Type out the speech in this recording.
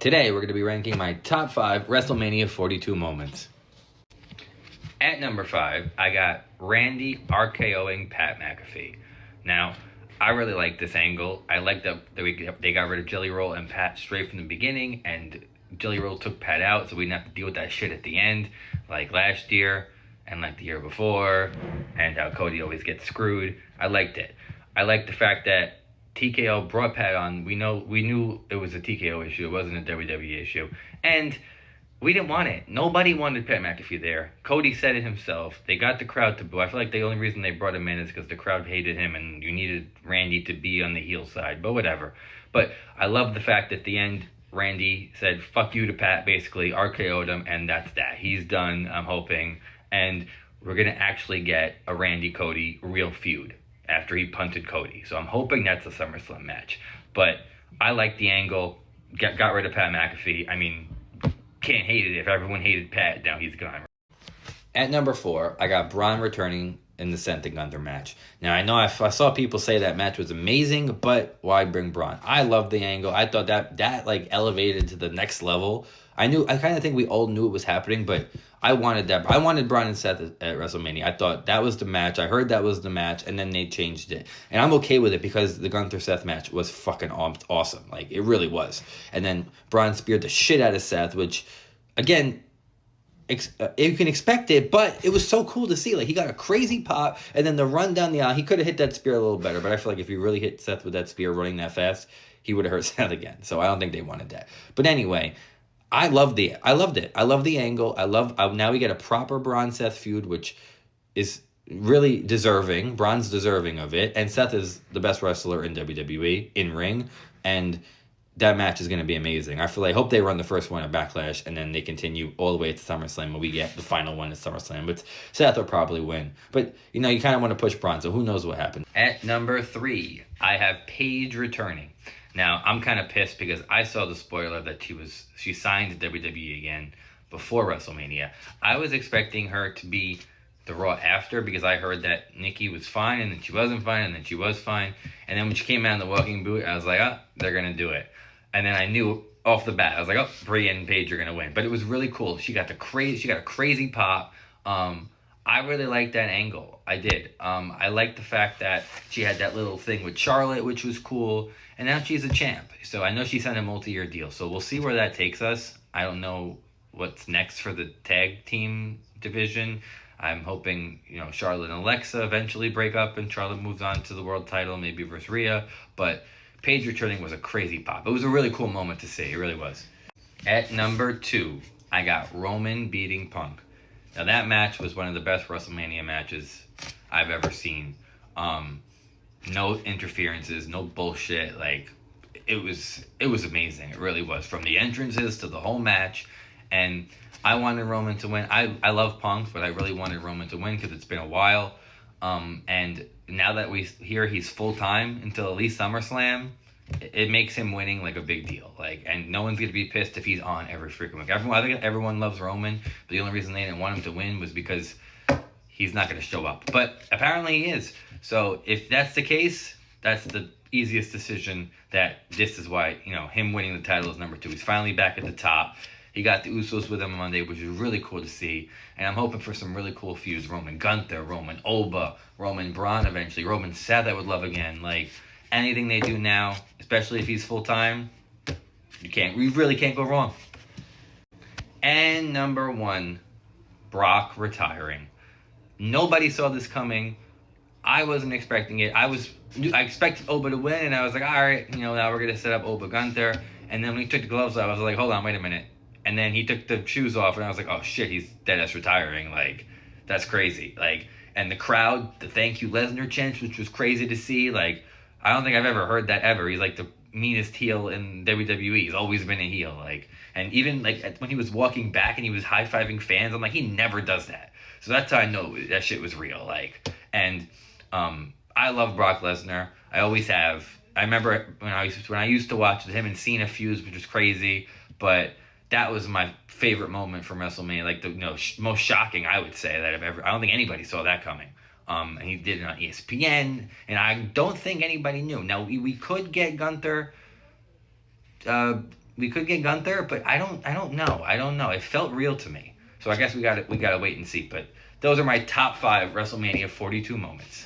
Today, we're going to be ranking my top 5 WrestleMania 42 moments. At number 5, I got Randy RKOing Pat McAfee. Now, I really like this angle. I like that they got rid of Jelly Roll and Pat straight from the beginning, and Jelly Roll took Pat out, so we didn't have to deal with that shit at the end, like last year and like the year before, and how Cody always gets screwed. I liked it. I liked the fact that TKO brought Pat on. We knew it was a TKO issue. It wasn't a WWE issue. And we didn't want it. Nobody wanted Pat McAfee there. Cody said it himself. They got the crowd to boo. I feel like the only reason they brought him in is because the crowd hated him and you needed Randy to be on the heel side. But whatever. But I love the fact that at the end, Randy said, fuck you to Pat, basically. RKO'd him, and that's that. He's done, I'm hoping. And we're going to actually get a Randy-Cody real feud after he punted Cody. So I'm hoping that's a SummerSlam match. But I like the angle. Got rid of Pat McAfee. I mean, can't hate it. If everyone hated Pat, now he's gone. At number 4, I got Braun returning in the Seth and Gunther match. Now, I know I saw people say that match was amazing, but why bring Braun? I love the angle. I thought that like elevated to the next level. I kind of think we all knew it was happening, but I wanted that. I wanted Braun and Seth at WrestleMania. I thought that was the match. I heard that was the match, and then they changed it. And I'm okay with it because the Gunther-Seth match was fucking awesome. Like, it really was. And then Braun speared the shit out of Seth, which, again, you can expect it, but it was so cool to see. Like, he got a crazy pop, and then the run down the aisle, he could have hit that spear a little better, but I feel like if you really hit Seth with that spear running that fast, he would have hurt Seth again. So I don't think they wanted that. But anyway, I loved it. I love the angle. Now we get a proper Braun Seth feud, which is really deserving. Braun's deserving of it, and Seth is the best wrestler in WWE in ring, and that match is going to be amazing. I hope they run the first one at Backlash, and then they continue all the way to SummerSlam, and we get the final one at SummerSlam. But Seth will probably win. But, you kind of want to push Braun, so who knows what happens. At number 3, I have Paige returning. Now, I'm kind of pissed because I saw the spoiler that she signed to WWE again before WrestleMania. I was expecting her to be the Raw after because I heard that Nikki was fine, and then she wasn't fine, and then she was fine. And then when she came out in the walking boot, I was like, they're going to do it. And then I knew off the bat, I was like, Brie and Paige are going to win. But it was really cool. She got a crazy pop. I really liked that angle. I did. I liked the fact that she had that little thing with Charlotte, which was cool. And now she's a champ. So I know she signed a multi-year deal. So we'll see where that takes us. I don't know what's next for the tag team division. I'm hoping, Charlotte and Alexa eventually break up and Charlotte moves on to the world title, maybe versus Rhea. But Paige returning was a crazy pop. It was a really cool moment to see. It really was. At number 2, I got Roman beating Punk. Now, that match was one of the best WrestleMania matches I've ever seen. No interferences, no bullshit. Like, it was amazing. It really was. From the entrances to the whole match. And I wanted Roman to win. I love Punk, but I really wanted Roman to win because it's been a while. And now that we hear he's full-time until at least SummerSlam, it makes him winning like a big deal. Like, and no one's gonna be pissed if he's on every freaking week. I think everyone loves Roman, but the only reason they didn't want him to win was because he's not gonna show up. But apparently he is. So if that's the case, that's the easiest decision. That this is why him winning the title is number 2. He's finally back at the top. He got the Usos with him on Monday, which is really cool to see. And I'm hoping for some really cool feuds. Roman Gunther, Roman Oba, Roman Braun eventually, Roman Seth I would love again. Like, anything they do now, especially if he's full-time, we really can't go wrong. And number 1, Brock retiring. Nobody saw this coming. I wasn't expecting it. I expected Oba to win, and I was like, all right, now we're going to set up Oba Gunther. And then when he took the gloves off, I was like, hold on, wait a minute. And then he took the shoes off, and I was like, oh, shit, he's dead-ass retiring. Like, that's crazy. Like, and the crowd, the thank you Lesnar chants, which was crazy to see. Like, I don't think I've ever heard that ever. He's like the meanest heel in WWE. He's always been a heel. Like, and even like when he was walking back and he was high-fiving fans, I'm like, he never does that. So that's how I know that shit was real. Like, and I love Brock Lesnar. I always have. I remember when I used to watch him and Cena feuds, which was crazy, but that was my favorite moment from WrestleMania. Like, the most shocking, I would say, that I've ever. I don't think anybody saw that coming. And he did it on ESPN, and I don't think anybody knew. Now, we could get Gunther we could get Gunther, but I don't know. It felt real to me. So I guess we got to wait and see. But those are my top 5 WrestleMania 42 moments.